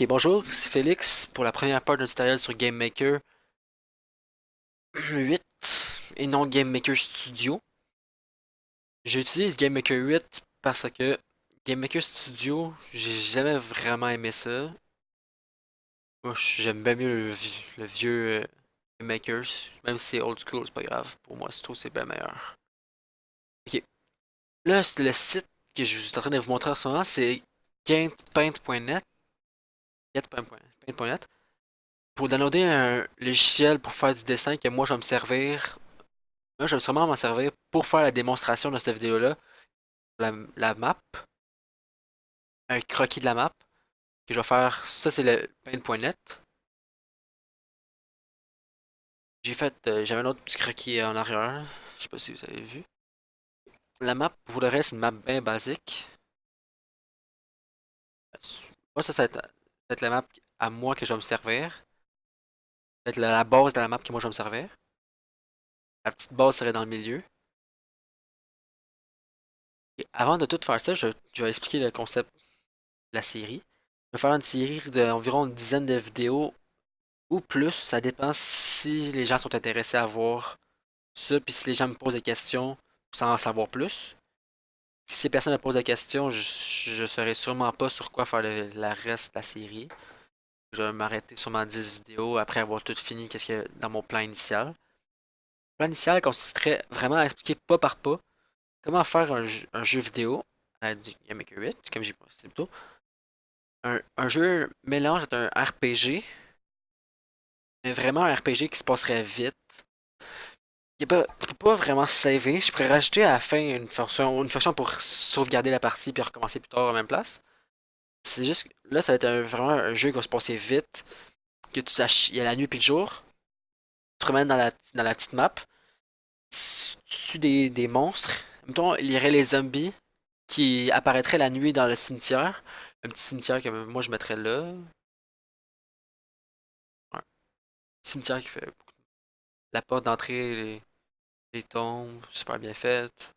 Ok, bonjour, c'est Félix pour la première part d'un tutoriel sur GameMaker 8 et non GameMaker Studio. J'utilise GameMaker 8 parce que GameMaker Studio, j'ai jamais vraiment aimé ça. Moi, j'aime bien mieux le vieux GameMaker, même si c'est old school, c'est pas grave. Pour moi, je trouve que c'est bien meilleur. Ok, là, le site que je suis en train de vous montrer en ce moment, c'est paint.net, paint.net. Pour downloader un logiciel pour faire du dessin que moi je vais me servir. Moi, je vais sûrement m'en servir pour faire la démonstration de cette vidéo-là. La map, un croquis de la map, que je vais faire. Ça, c'est le paint.net. J'avais un autre petit croquis en arrière, là. Je sais pas si vous avez vu. La map, pour le reste, c'est une map bien basique. Moi, ça va être la map à moi que je vais me servir. Ça va être la base de la map que moi je vais me servir. La petite base serait dans le milieu. Et avant de tout faire ça, je vais expliquer le concept de la série. Je vais faire une série d'environ une dizaine de vidéos ou plus, ça dépend si les gens sont intéressés à voir ça, puis si les gens me posent des questions sans en savoir plus. Si personne me pose des questions, je saurai sûrement pas sur quoi faire la reste de la série. Je vais m'arrêter sûrement 10 vidéos après avoir tout fini qu'est-ce qu'il y a dans mon plan initial. Le plan initial consisterait vraiment à expliquer pas par pas comment faire un jeu vidéo à du Maker 8, comme j'ai pensé plus tôt. Un jeu mélange entre un RPG, mais vraiment un RPG qui se passerait vite. Tu peux pas vraiment saver. Je pourrais rajouter à la fin une fonction pour sauvegarder la partie puis recommencer plus tard à la même place. C'est juste que là, ça va être vraiment un jeu qui va se passer vite. Que tu saches, il y a la nuit puis le jour. Tu te promènes dans la petite map. Tu tues des monstres. Mettons, il y aurait les zombies qui apparaîtraient la nuit dans le cimetière. Un petit cimetière que moi je mettrais là. Un cimetière qui fait la porte d'entrée, les tombes, super bien faites.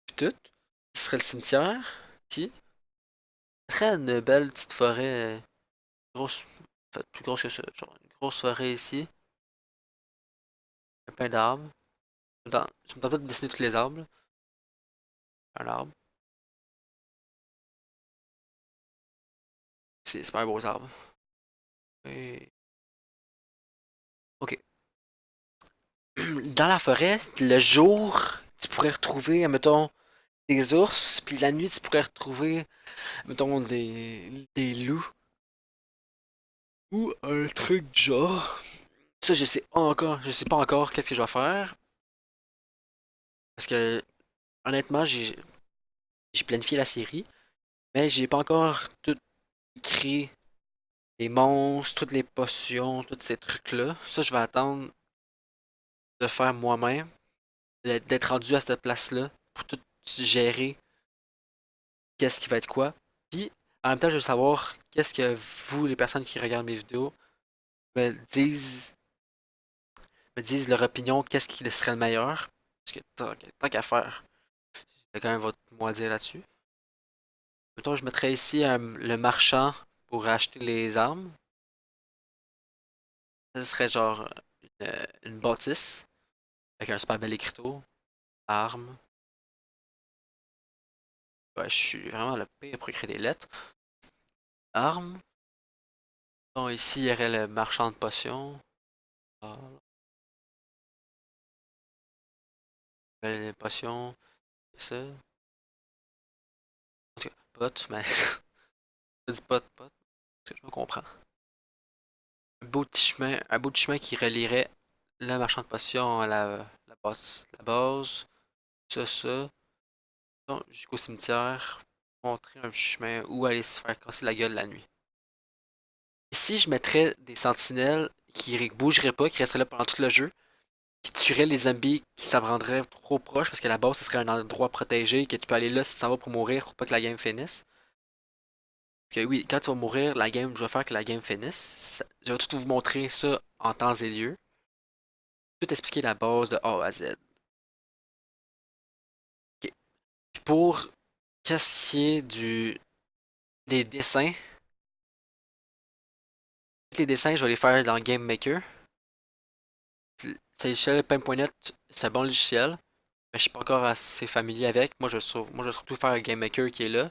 Puis tout. Ce serait le cimetière. Ici. Très une belle petite forêt, grosse, en fait, plus grosse que ça, genre une grosse forêt ici, il y a plein d'arbres. Je me tente pas de dessiner tous les arbres, là. Un arbre, c'est super beaux arbres. Et... Ok. Dans la forêt, le jour, tu pourrais retrouver, mettons, des ours, puis la nuit, tu pourrais retrouver, mettons, des loups. Ou un truc du genre. Ça, je sais pas encore qu'est-ce que je vais faire. Parce que, honnêtement, j'ai planifié la série. Mais j'ai pas encore tout écrit. Les monstres, toutes les potions, tous ces trucs-là. Ça, je vais attendre de faire moi-même. D'être rendu à cette place-là. Pour tout gérer. Qu'est-ce qui va être quoi. Puis, en même temps, je veux savoir qu'est-ce que vous, les personnes qui regardent mes vidéos, me disent, me disent leur opinion. Qu'est-ce qui serait le meilleur. Parce que tant qu'à faire, j'ai quand même votre mot à dire là-dessus. Mettons, je mettrais ici le marchand pour acheter les armes. Ça serait genre une bâtisse avec un super bel écriteau, armes. Ouais, je suis vraiment le pire pour écrire des lettres. Armes. Bon, ici, il y aurait le marchand de potions. Ah, les potions, c'est ça. En tout cas, pot, mais je dis pot, pot, parce que je me comprends. Un bout de chemin qui relierait le marchand de potions à la base, ça. Donc, jusqu'au cimetière, montrer un chemin où aller se faire casser la gueule la nuit. Ici, je mettrais des sentinelles qui bougeraient pas, qui resteraient là pendant tout le jeu, qui tueraient les zombies qui s'en rendraient trop proches, parce que la base, ce serait un endroit protégé, que tu peux aller là si tu t'en vas pour mourir, pour pas que la game finisse. Parce que oui, quand tu vas mourir, je vais faire que la game finisse. Je vais tout vous montrer ça en temps et lieu. Tout expliquer la base de A à Z. Ok. Puis pour qu'est-ce qui est des dessins, tous les dessins, je vais les faire dans Game Maker. C'est logiciel Paint.net, c'est un bon logiciel, mais je suis pas encore assez familier avec. Moi, je vais surtout faire le Game Maker qui est là.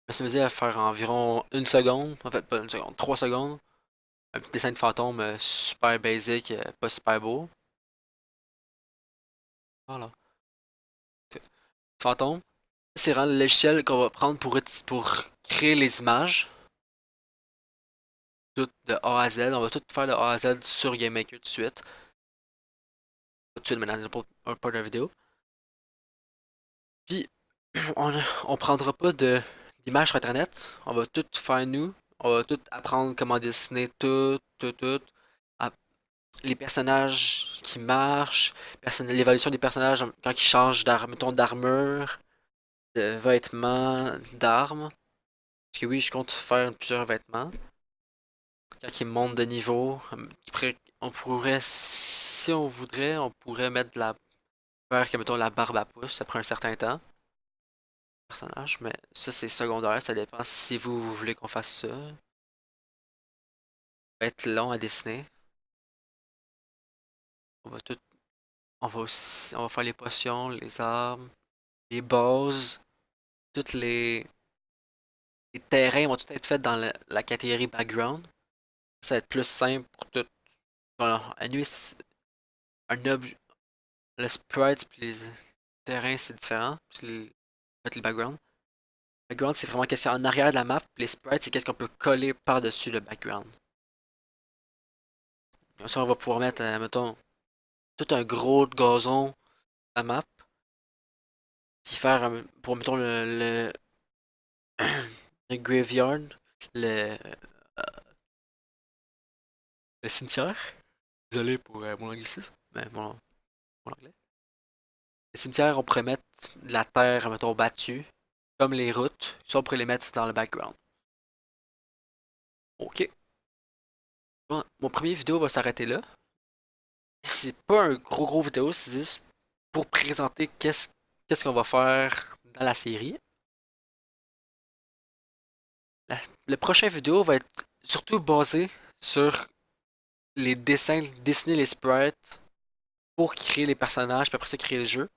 Mais ça me dit à faire environ une seconde, en fait pas une seconde, 3 secondes. Un petit dessin de fantôme super basic, pas super beau. Voilà. Fantôme. C'est vraiment le logiciel qu'on va prendre pour créer les images. Tout de A à Z. On va tout faire de A à Z sur GameMaker tout de suite. Pas tout de suite maintenant, pas de la vidéo. Puis, on prendra pas d'images sur internet. On va tout faire nous. On va tout apprendre comment dessiner tout. Ah, les personnages qui marchent, l'évaluation des personnages quand ils changent mettons, d'armure, de vêtements, d'armes. Parce que oui, je compte faire plusieurs vêtements. Quand ils montent de niveau, on pourrait, si on voudrait, on pourrait mettre faire que mettons la barbe à pouce après un certain temps. Personnage, mais ça c'est secondaire, ça dépend si vous voulez qu'on fasse ça. Ça va être long à dessiner. On va tout, on va faire les potions, les armes, les bases, toutes les terrains vont tout être faits dans la catégorie background. Ça va être plus simple pour tout. Voilà, à nuit, un objet, le sprite puis les terrains c'est différent. Puis en fait, les backgrounds. Le background c'est vraiment qu'est-ce qu'il y a en arrière de la map. Puis les sprites c'est qu'est-ce qu'on peut coller par-dessus le background. Comme ça on va pouvoir mettre, mettons, tout un gros gazon à la map. Puis faire, pour mettons le graveyard, le, le cimetière. Désolé pour mon anglicisme, mais mon anglais. Les cimetières, on pourrait mettre de la terre, mettons, battue, comme les routes. Ça, on pourrait les mettre dans le background. Ok. Bon, mon premier vidéo va s'arrêter là. C'est pas un gros vidéo, c'est juste pour présenter qu'est-ce qu'on va faire dans la série. Le prochain vidéo va être surtout basé sur les dessins, dessiner les sprites pour créer les personnages, puis après ça créer le jeu.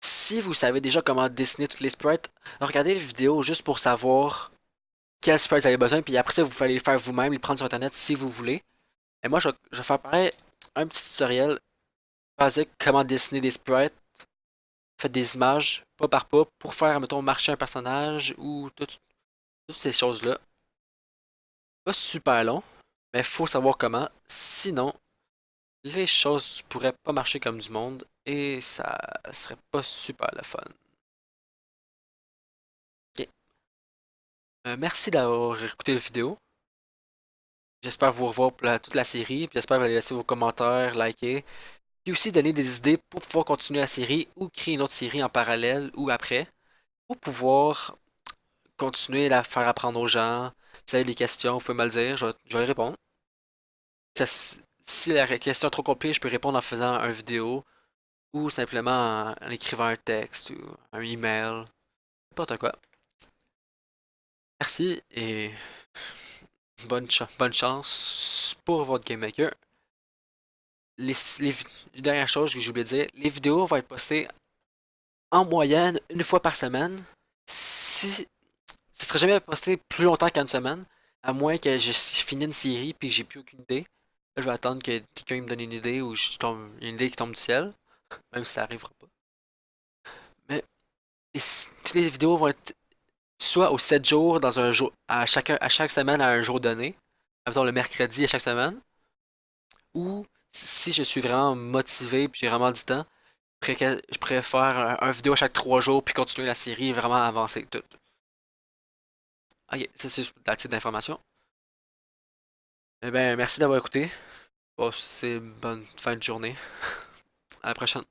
Si vous savez déjà comment dessiner toutes les sprites, regardez les vidéos juste pour savoir quel sprites vous avez besoin, puis après ça, vous pouvez les faire vous-même, les prendre sur internet si vous voulez. Et moi, je vais faire pareil, un petit tutoriel basique, comment dessiner des sprites, faites des images, pas par pas, pour faire, mettons, marcher un personnage ou toutes ces choses-là. Pas super long, mais faut savoir comment, sinon, les choses pourraient pas marcher comme du monde et ça serait pas super le fun. Ok. Merci d'avoir écouté la vidéo. J'espère vous revoir pour toute la série. Puis j'espère que vous allez laisser vos commentaires, liker. Puis aussi donner des idées pour pouvoir continuer la série ou créer une autre série en parallèle ou après. Pour pouvoir continuer à la faire apprendre aux gens. Si vous avez des questions, vous pouvez me le dire, je vais y répondre. Si la question est trop compliquée, je peux répondre en faisant une vidéo ou simplement en écrivant un texte ou un email. N'importe quoi. Merci et bonne chance pour votre Game Maker. Les dernières choses que j'ai oublié de dire, les vidéos vont être postées en moyenne une fois par semaine. Si ça serait jamais posté plus longtemps qu'une semaine, à moins que j'ai fini une série puis que j'ai plus aucune idée. Là, je vais attendre que quelqu'un me donne une idée ou une idée qui tombe du ciel, même si ça arrivera pas. Mais toutes les vidéos vont être soit aux 7 jours dans un jour à chaque semaine à un jour donné, mettons le mercredi à chaque semaine, ou si je suis vraiment motivé puis j'ai vraiment du temps, je pourrais faire un vidéo à chaque 3 jours puis continuer la série et vraiment avancer tout. Ok, ça c'est la petite d'information. Eh ben, merci d'avoir écouté. Bon, c'est une bonne fin de journée. À la prochaine.